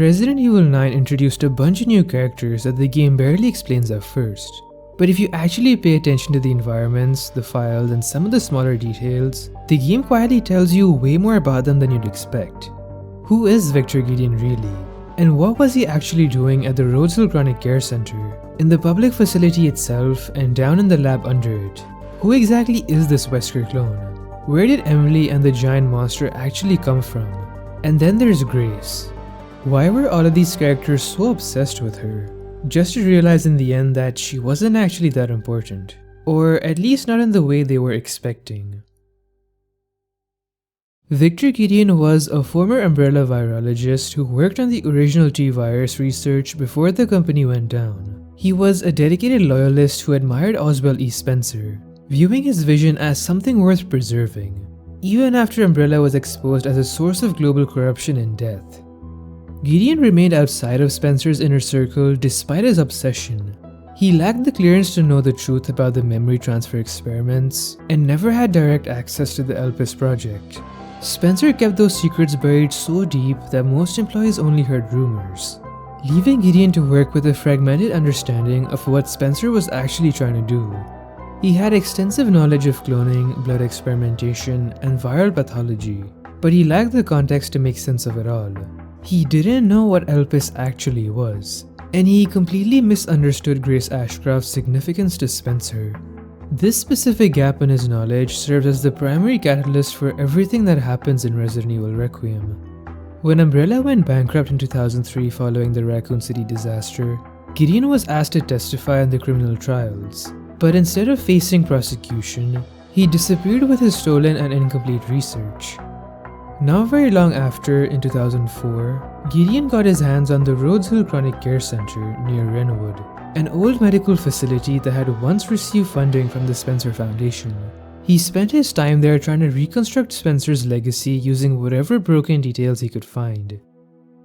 Resident Evil 9 introduced a bunch of new characters that the game barely explains at first. But if you actually pay attention to the environments, the files, and some of the smaller details, the game quietly tells you way more about them than you'd expect. Who is Victor Gideon really? And what was he actually doing at the Rhodes Chronic Care Center, in the public facility itself, and down in the lab under it? Who exactly is this Wesker clone? Where did Emily and the giant monster actually come from? And then there's Grace. Why were all of these characters so obsessed with her? Just to realize in the end that she wasn't actually that important. Or at least not in the way they were expecting. Victor Gideon was a former Umbrella virologist who worked on the original T-virus research before the company went down. He was a dedicated loyalist who admired Oswald E. Spencer, viewing his vision as something worth preserving, even after Umbrella was exposed as a source of global corruption and death. Gideon remained outside of Spencer's inner circle despite his obsession. He lacked the clearance to know the truth about the memory transfer experiments, and never had direct access to the Elpis project. Spencer kept those secrets buried so deep that most employees only heard rumors, leaving Gideon to work with a fragmented understanding of what Spencer was actually trying to do. He had extensive knowledge of cloning, blood experimentation, and viral pathology, but he lacked the context to make sense of it all. He didn't know what Elpis actually was, and he completely misunderstood Grace Ashcroft's significance to Spencer. This specific gap in his knowledge serves as the primary catalyst for everything that happens in Resident Evil Requiem. When Umbrella went bankrupt in 2003 following the Raccoon City disaster, Gideon was asked to testify on the criminal trials, but instead of facing prosecution, he disappeared with his stolen and incomplete research. Not very long after, in 2004, Gideon got his hands on the Rhodes Chronic Care Center near Renwood, an old medical facility that had once received funding from the Spencer Foundation. He spent his time there trying to reconstruct Spencer's legacy using whatever broken details he could find.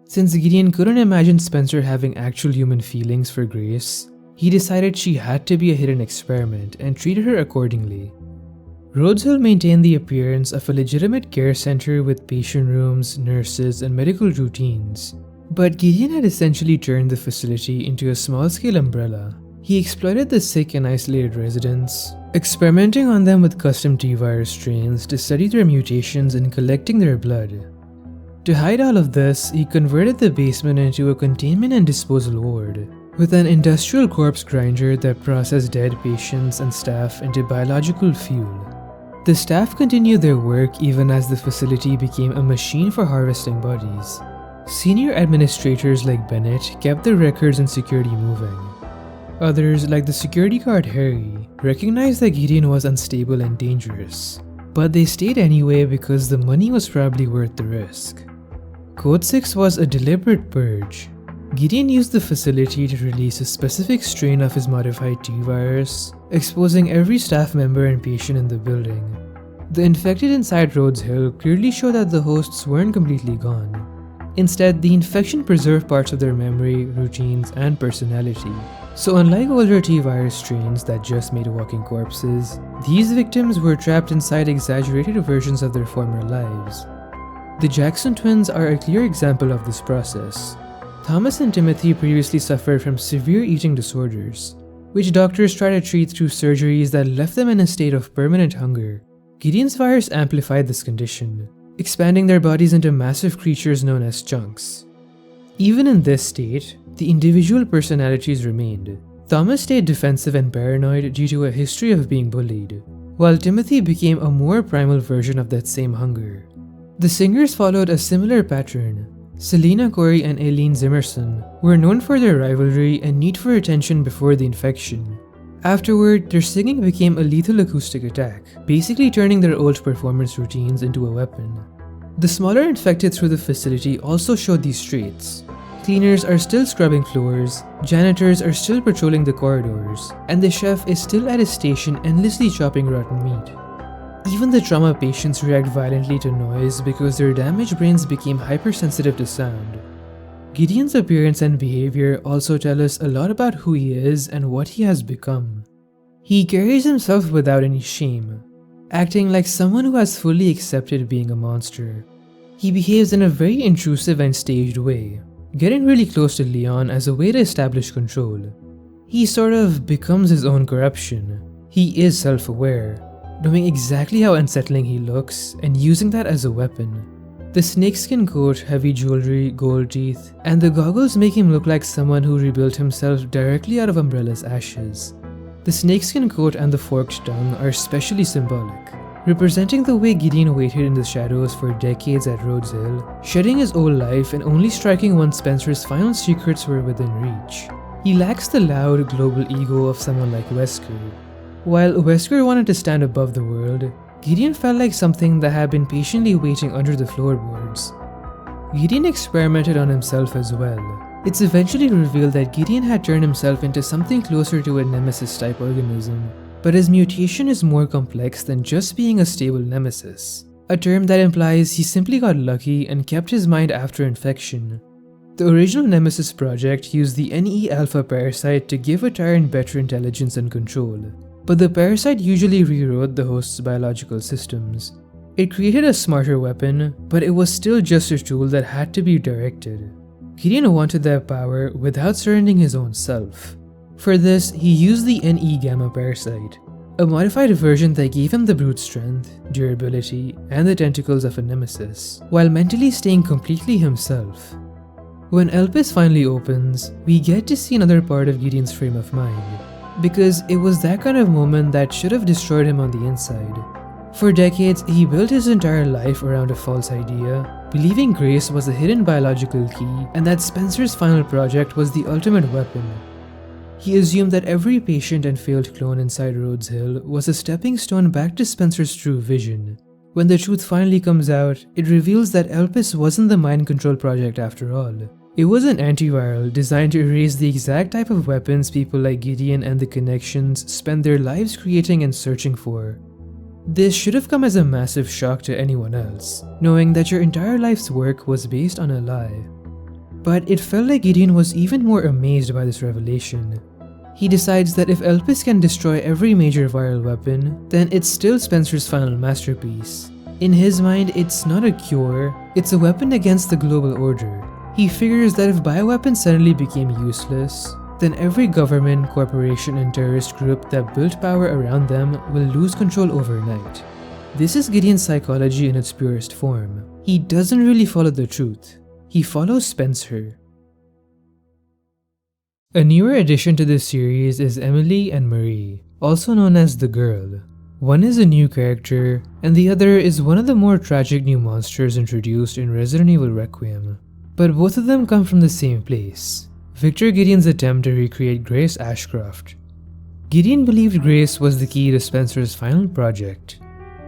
Since Gideon couldn't imagine Spencer having actual human feelings for Grace, he decided she had to be a hidden experiment and treated her accordingly. Rhodes Hill maintained the appearance of a legitimate care center with patient rooms, nurses, and medical routines. But Gideon had essentially turned the facility into a small-scale umbrella. He exploited the sick and isolated residents, experimenting on them with custom T-virus strains to study their mutations and collecting their blood. To hide all of this, he converted the basement into a containment and disposal ward, with an industrial corpse grinder that processed dead patients and staff into biological fuel. The staff continued their work even as the facility became a machine for harvesting bodies. Senior administrators like Bennett kept the records and security moving. Others, like the security guard Harry, recognized that Gideon was unstable and dangerous, but they stayed anyway because the money was probably worth the risk. Code 6 was a deliberate purge. Gideon used the facility to release a specific strain of his modified T-virus, exposing every staff member and patient in the building. The infected inside Rhodes Hill clearly showed that the hosts weren't completely gone. Instead, the infection preserved parts of their memory, routines, and personality. So unlike older T-virus strains that just made walking corpses, these victims were trapped inside exaggerated versions of their former lives. The Jackson twins are a clear example of this process. Thomas and Timothy previously suffered from severe eating disorders, which doctors tried to treat through surgeries that left them in a state of permanent hunger. Gideon's virus amplified this condition, expanding their bodies into massive creatures known as chunks. Even in this state, the individual personalities remained. Thomas stayed defensive and paranoid due to a history of being bullied, while Timothy became a more primal version of that same hunger. The singers followed a similar pattern. Selena Corey and Aileen Zimerson were known for their rivalry and need for attention before the infection. Afterward, their singing became a lethal acoustic attack, basically turning their old performance routines into a weapon. The smaller infected through the facility also showed these traits. Cleaners are still scrubbing floors, janitors are still patrolling the corridors, and the chef is still at his station endlessly chopping rotten meat. Even the trauma patients react violently to noise because their damaged brains became hypersensitive to sound. Gideon's appearance and behavior also tell us a lot about who he is and what he has become. He carries himself without any shame, acting like someone who has fully accepted being a monster. He behaves in a very intrusive and staged way, getting really close to Leon as a way to establish control. He sort of becomes his own corruption. He is self-aware, knowing exactly how unsettling he looks and using that as a weapon. The snakeskin coat, heavy jewelry, gold teeth, and the goggles make him look like someone who rebuilt himself directly out of Umbrella's ashes. The snakeskin coat and the forked tongue are especially symbolic, representing the way Gideon waited in the shadows for decades at Rhodes Hill, shedding his old life and only striking once Spencer's final secrets were within reach. He lacks the loud, global ego of someone like Wesker. While Wesker wanted to stand above the world, Gideon felt like something that had been patiently waiting under the floorboards. Gideon experimented on himself as well. It's eventually revealed that Gideon had turned himself into something closer to a nemesis-type organism, but his mutation is more complex than just being a stable nemesis, a term that implies he simply got lucky and kept his mind after infection. The original Nemesis project used the NE-alpha parasite to give a tyrant better intelligence and control, but the parasite usually rewrote the host's biological systems. It created a smarter weapon, but it was still just a tool that had to be directed. Gideon wanted that power without surrendering his own self. For this, he used the NE-gamma parasite, a modified version that gave him the brute strength, durability, and the tentacles of a nemesis, while mentally staying completely himself. When Elpis finally opens, we get to see another part of Gideon's frame of mind, because it was that kind of moment that should have destroyed him on the inside. For decades, he built his entire life around a false idea, believing Grace was a hidden biological key and that Spencer's final project was the ultimate weapon. He assumed that every patient and failed clone inside Rhodes Hill was a stepping stone back to Spencer's true vision. When the truth finally comes out, it reveals that Elpis wasn't the mind control project after all. It was an antiviral designed to erase the exact type of weapons people like Gideon and the Connections spend their lives creating and searching for. This should have come as a massive shock to anyone else, knowing that your entire life's work was based on a lie. But it felt like Gideon was even more amazed by this revelation. He decides that if Elpis can destroy every major viral weapon, then it's still Spencer's final masterpiece. In his mind, it's not a cure, it's a weapon against the global order. He figures that if bioweapons suddenly became useless, then every government, corporation, and terrorist group that built power around them will lose control overnight. This is Gideon's psychology in its purest form. He doesn't really follow the truth. He follows Spencer. A newer addition to this series is Emily and Marie, also known as the Girl. One is a new character, and the other is one of the more tragic new monsters introduced in Resident Evil Requiem. But both of them come from the same place, Victor Gideon's attempt to recreate Grace Ashcroft. Gideon believed Grace was the key to Spencer's final project.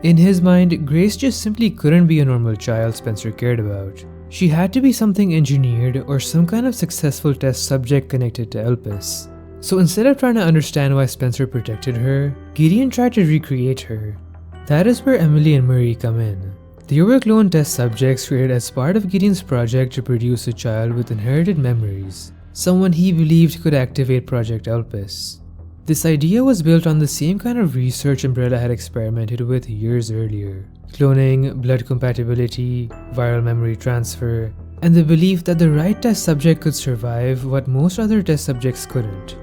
In his mind, Grace just simply couldn't be a normal child Spencer cared about. She had to be something engineered or some kind of successful test subject connected to Elpis. So instead of trying to understand why Spencer protected her, Gideon tried to recreate her. That is where Emily and Marie come in. They were clone test subjects created as part of Gideon's project to produce a child with inherited memories, someone he believed could activate Project Elpis. This idea was built on the same kind of research Umbrella had experimented with years earlier: cloning, blood compatibility, viral memory transfer, and the belief that the right test subject could survive what most other test subjects couldn't.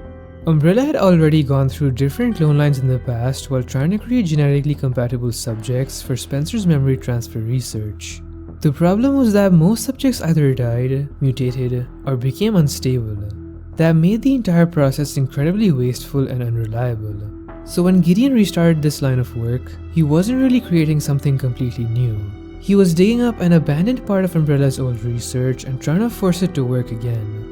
Umbrella had already gone through different clone lines in the past while trying to create genetically compatible subjects for Spencer's memory transfer research. The problem was that most subjects either died, mutated, or became unstable. That made the entire process incredibly wasteful and unreliable. So when Gideon restarted this line of work, he wasn't really creating something completely new. He was digging up an abandoned part of Umbrella's old research and trying to force it to work again.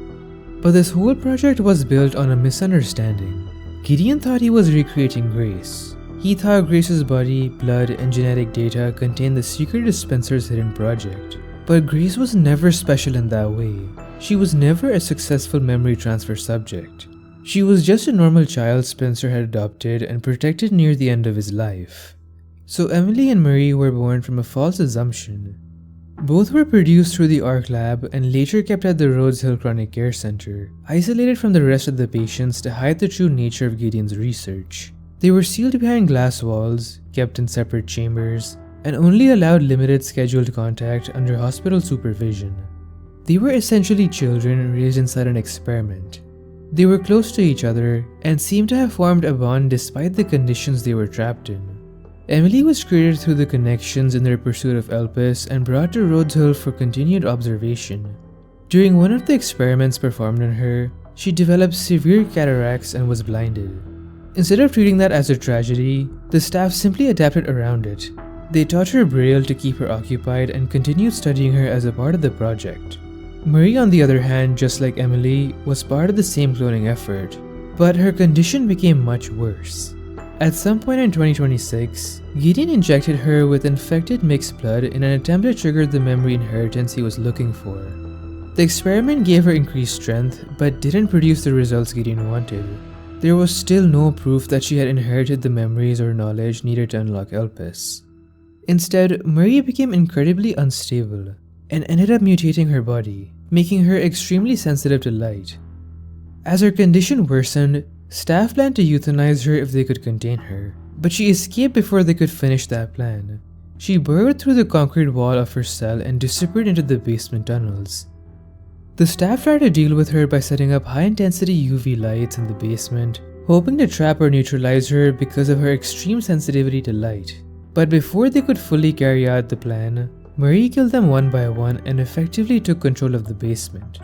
But this whole project was built on a misunderstanding. Gideon thought he was recreating Grace. He thought Grace's body, blood, and genetic data contained the secret to Spencer's hidden project. But Grace was never special in that way. She was never a successful memory transfer subject. She was just a normal child Spencer had adopted and protected near the end of his life. So Emily and Marie were born from a false assumption. Both were produced through the ARC lab and later kept at the Rhodes Hill Chronic Care Center, isolated from the rest of the patients to hide the true nature of Gideon's research. They were sealed behind glass walls, kept in separate chambers, and only allowed limited scheduled contact under hospital supervision. They were essentially children raised inside an experiment. They were close to each other and seemed to have formed a bond despite the conditions they were trapped in. Emily was created through the connections in their pursuit of Elpis and brought to Rhodes Hill for continued observation. During one of the experiments performed on her, she developed severe cataracts and was blinded. Instead of treating that as a tragedy, the staff simply adapted around it. They taught her Braille to keep her occupied and continued studying her as a part of the project. Marie, on the other hand, just like Emily, was part of the same cloning effort, but her condition became much worse. At some point in 2026, Gideon injected her with infected mixed blood in an attempt to trigger the memory inheritance he was looking for. The experiment gave her increased strength, but didn't produce the results Gideon wanted. There was still no proof that she had inherited the memories or knowledge needed to unlock Elpis. Instead, Marie became incredibly unstable and ended up mutating her body, making her extremely sensitive to light. As her condition worsened, staff planned to euthanize her if they could contain her, but she escaped before they could finish that plan. She burrowed through the concrete wall of her cell and disappeared into the basement tunnels. The staff tried to deal with her by setting up high-intensity UV lights in the basement, hoping to trap or neutralize her because of her extreme sensitivity to light. But before they could fully carry out the plan, Marie killed them one by one and effectively took control of the basement.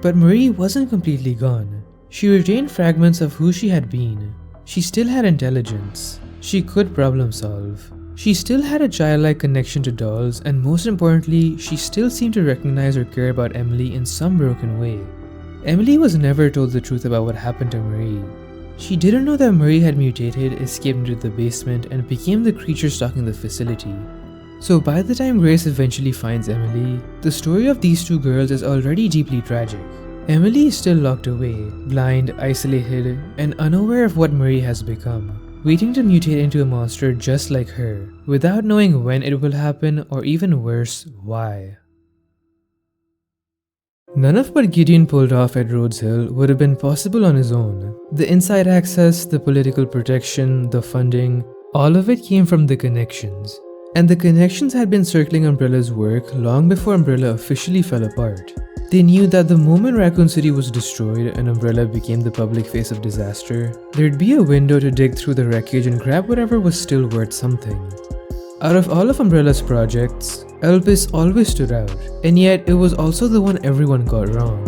But Marie wasn't completely gone. She retained fragments of who she had been. She still had intelligence. She could problem solve. She still had a childlike connection to dolls, and most importantly, she still seemed to recognize or care about Emily in some broken way. Emily was never told the truth about what happened to Marie. She didn't know that Marie had mutated, escaped into the basement, and became the creature stalking the facility. So by the time Grace eventually finds Emily, the story of these two girls is already deeply tragic. Emily is still locked away, blind, isolated, and unaware of what Marie has become, waiting to mutate into a monster just like her, without knowing when it will happen or even worse, why. None of what Gideon pulled off at Rhodes Hill would have been possible on his own. The inside access, the political protection, the funding, all of it came from the connections. And the connections had been circling Umbrella's work long before Umbrella officially fell apart. They knew that the moment Raccoon City was destroyed and Umbrella became the public face of disaster, there'd be a window to dig through the wreckage and grab whatever was still worth something. Out of all of Umbrella's projects, Elpis always stood out, and yet it was also the one everyone got wrong.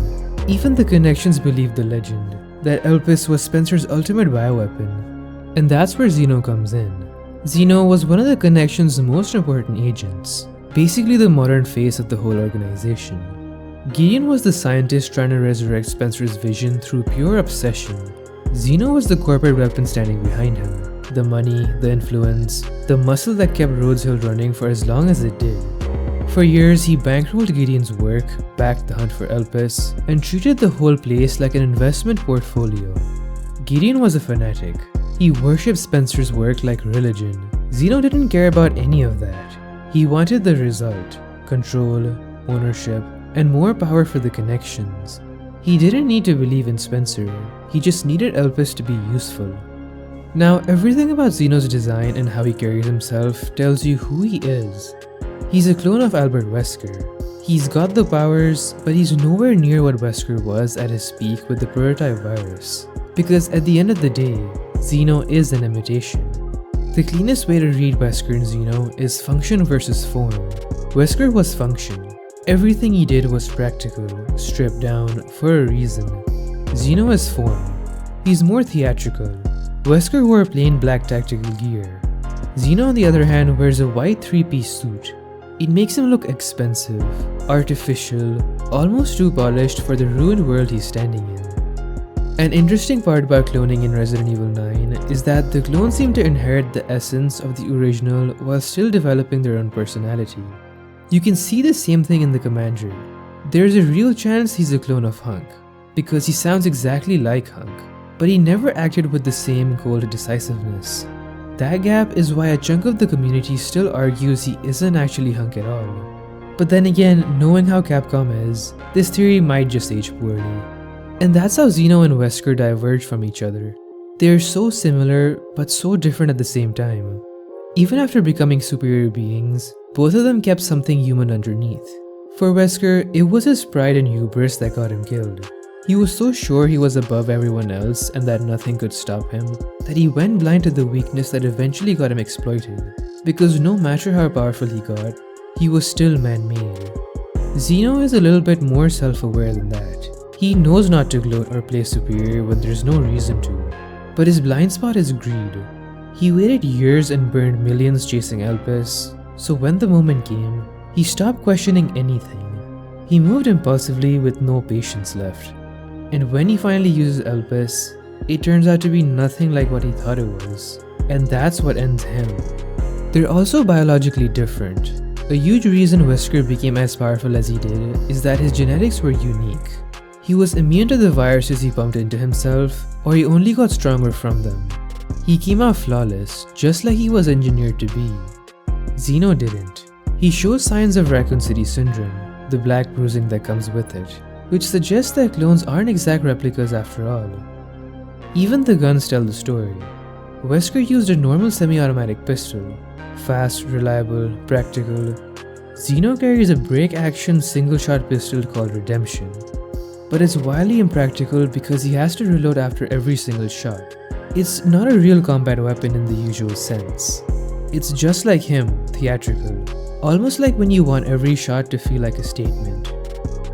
Even the connections believed the legend, that Elpis was Spencer's ultimate bioweapon. And that's where Zeno comes in. Zeno was one of the connection's most important agents, basically the modern face of the whole organization. Gideon was the scientist trying to resurrect Spencer's vision through pure obsession. Zeno was the corporate weapon standing behind him, the money, the influence, the muscle that kept Rhodes Hill running for as long as it did. For years, he bankrolled Gideon's work, backed the hunt for Elpis, and treated the whole place like an investment portfolio. Gideon was a fanatic. He worshipped Spencer's work like religion. Zeno didn't care about any of that. He wanted the result, control, ownership, and more power for the connections. He didn't need to believe in Spencer, he just needed Elpis to be useful. Now, everything about Zeno's design and how he carries himself tells you who he is. He's a clone of Albert Wesker. He's got the powers, but he's nowhere near what Wesker was at his peak with the prototype virus. Because at the end of the day, Zeno is an imitation. The cleanest way to read Wesker and Zeno is function versus form. Wesker was function. Everything he did was practical, stripped down, for a reason. Zeno is form. He's more theatrical. Wesker wore plain black tactical gear. Zeno, on the other hand, wears a white three-piece suit. It makes him look expensive, artificial, almost too polished for the ruined world he's standing in. An interesting part about cloning in Resident Evil 9 is that the clones seem to inherit the essence of the original while still developing their own personality. You can see the same thing in the Commander. There's a real chance he's a clone of HUNK, because he sounds exactly like HUNK, but he never acted with the same cold decisiveness. That gap is why a chunk of the community still argues he isn't actually HUNK at all. But then again, knowing how Capcom is, this theory might just age poorly. And that's how Zeno and Wesker diverge from each other. They are so similar, but so different at the same time. Even after becoming superior beings, both of them kept something human underneath. For Wesker, it was his pride and hubris that got him killed. He was so sure he was above everyone else and that nothing could stop him, that he went blind to the weakness that eventually got him exploited. Because no matter how powerful he got, he was still man-made. Zeno is a little bit more self-aware than that. He knows not to gloat or play superior when there's no reason to. But his blind spot is greed. He waited years and burned millions chasing Elpis, so when the moment came, he stopped questioning anything. He moved impulsively with no patience left. And when he finally uses Elpis, it turns out to be nothing like what he thought it was. And that's what ends him. They're also biologically different. A huge reason Wesker became as powerful as he did is that his genetics were unique. He was immune to the viruses he pumped into himself, or he only got stronger from them. He came out flawless, just like he was engineered to be. Zeno didn't. He shows signs of Raccoon City syndrome, the black bruising that comes with it, which suggests that clones aren't exact replicas after all. Even the guns tell the story. Wesker used a normal semi-automatic pistol, fast, reliable, practical. Zeno carries a break-action single-shot pistol called Redemption, but it's wildly impractical because he has to reload after every single shot. It's not a real combat weapon in the usual sense. It's just like him, theatrical, almost like when you want every shot to feel like a statement.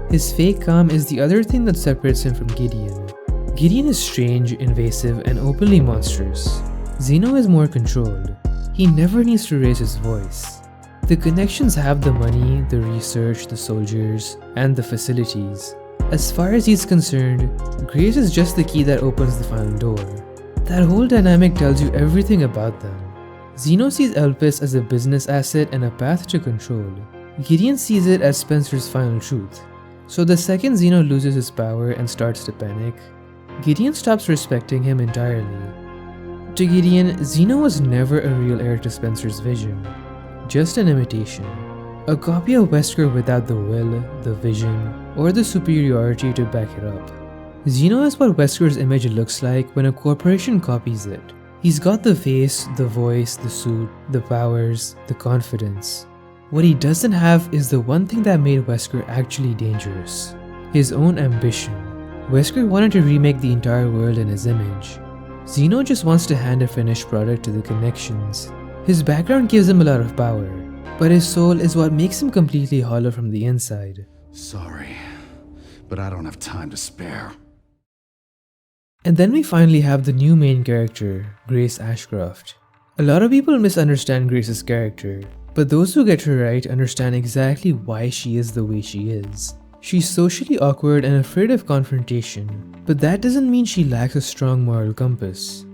His fake calm is the other thing that separates him from Gideon. Gideon is strange, invasive, and openly monstrous. Zeno is more controlled. He never needs to raise his voice. The connections have the money, the research, the soldiers, and the facilities. As far as he's concerned, Grace is just the key that opens the final door. That whole dynamic tells you everything about them. Zeno sees Elpis as a business asset and a path to control. Gideon sees it as Spencer's final truth. So the second Zeno loses his power and starts to panic, Gideon stops respecting him entirely. To Gideon, Zeno was never a real heir to Spencer's vision, just an imitation. A copy of Wesker without the will, the vision, or the superiority to back it up. Zeno is what Wesker's image looks like when a corporation copies it. He's got the face, the voice, the suit, the powers, the confidence. What he doesn't have is the one thing that made Wesker actually dangerous: his own ambition. Wesker wanted to remake the entire world in his image. Zeno just wants to hand a finished product to the connections. His background gives him a lot of power, but his soul is what makes him completely hollow from the inside. Sorry, but I don't have time to spare. And then we finally have the new main character, Grace Ashcroft. A lot of people misunderstand Grace's character, but those who get her right understand exactly why she is the way she is. She's socially awkward and afraid of confrontation, but that doesn't mean she lacks a strong moral compass.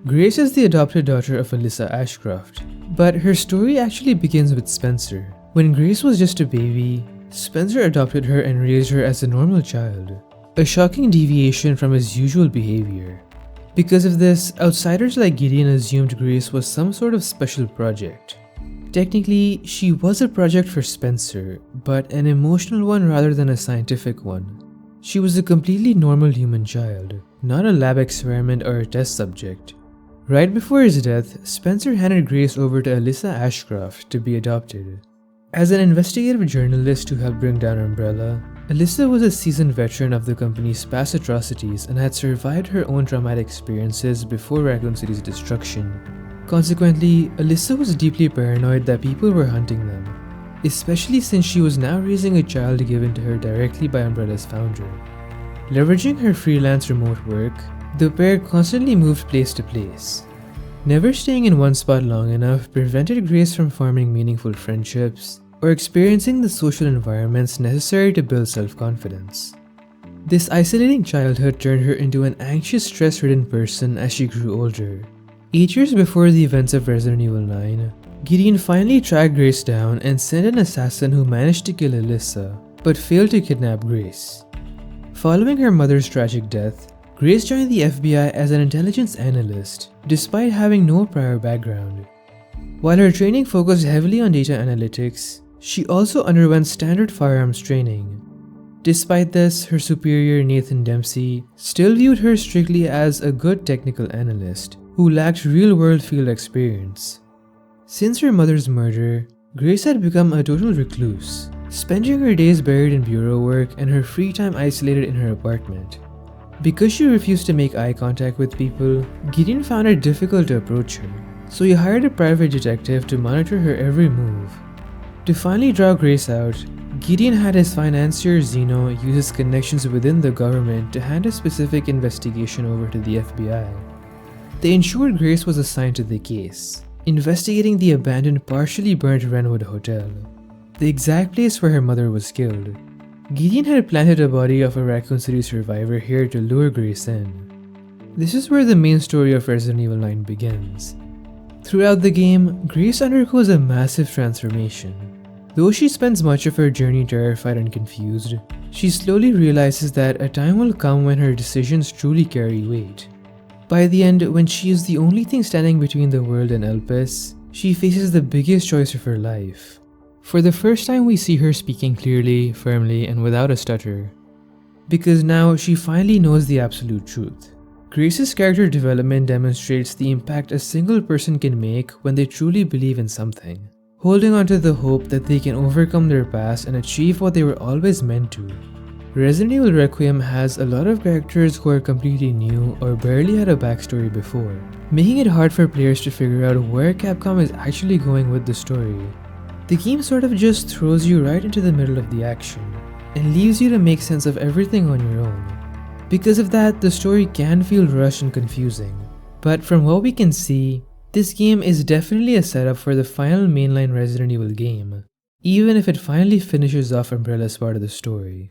Grace is the adopted daughter of Alyssa Ashcroft, but her story actually begins with Spencer. When Grace was just a baby, Spencer adopted her and raised her as a normal child, a shocking deviation from his usual behavior. Because of this, outsiders like Gideon assumed Grace was some sort of special project. Technically, she was a project for Spencer, but an emotional one rather than a scientific one. She was a completely normal human child, not a lab experiment or a test subject. Right before his death, Spencer handed Grace over to Alyssa Ashcroft to be adopted. As an investigative journalist who helped bring down Umbrella, Alyssa was a seasoned veteran of the company's past atrocities and had survived her own traumatic experiences before Raccoon City's destruction. Consequently, Alyssa was deeply paranoid that people were hunting them, especially since she was now raising a child given to her directly by Umbrella's founder. Leveraging her freelance remote work, the pair constantly moved place to place. Never staying in one spot long enough prevented Grace from forming meaningful friendships or experiencing the social environments necessary to build self-confidence. This isolating childhood turned her into an anxious, stress-ridden person as she grew older. 8 years before the events of Resident Evil 9, Gideon finally tracked Grace down and sent an assassin who managed to kill Alyssa, but failed to kidnap Grace. Following her mother's tragic death, Grace joined the FBI as an intelligence analyst, despite having no prior background. While her training focused heavily on data analytics, she also underwent standard firearms training. Despite this, her superior Nathan Dempsey still viewed her strictly as a good technical analyst who lacked real-world field experience. Since her mother's murder, Grace had become a total recluse. spending her days buried in bureau work and her free time isolated in her apartment. Because she refused to make eye contact with people, Gideon found it difficult to approach her, so he hired a private detective to monitor her every move. To finally draw Grace out, Gideon had his financier Zeno use his connections within the government to hand a specific investigation over to the FBI. They ensured Grace was assigned to the case, investigating the abandoned, partially burnt Renwood Hotel, the exact place where her mother was killed. Gideon had planted a body of a Raccoon City survivor here to lure Grace in. This is where the main story of Resident Evil 9 begins. Throughout the game, Grace undergoes a massive transformation. Though she spends much of her journey terrified and confused, she slowly realizes that a time will come when her decisions truly carry weight. By the end, when she is the only thing standing between the world and Elpis, she faces the biggest choice of her life. For the first time, we see her speaking clearly, firmly, and without a stutter. Because now, she finally knows the absolute truth. Grace's character development demonstrates the impact a single person can make when they truly believe in something, holding on to the hope that they can overcome their past and achieve what they were always meant to. Resident Evil Requiem has a lot of characters who are completely new or barely had a backstory before, making it hard for players to figure out where Capcom is actually going with the story. The game sort of just throws you right into the middle of the action, and leaves you to make sense of everything on your own. Because of that, the story can feel rushed and confusing, but from what we can see, this game is definitely a setup for the final mainline Resident Evil game, even if it finally finishes off Umbrella's part of the story.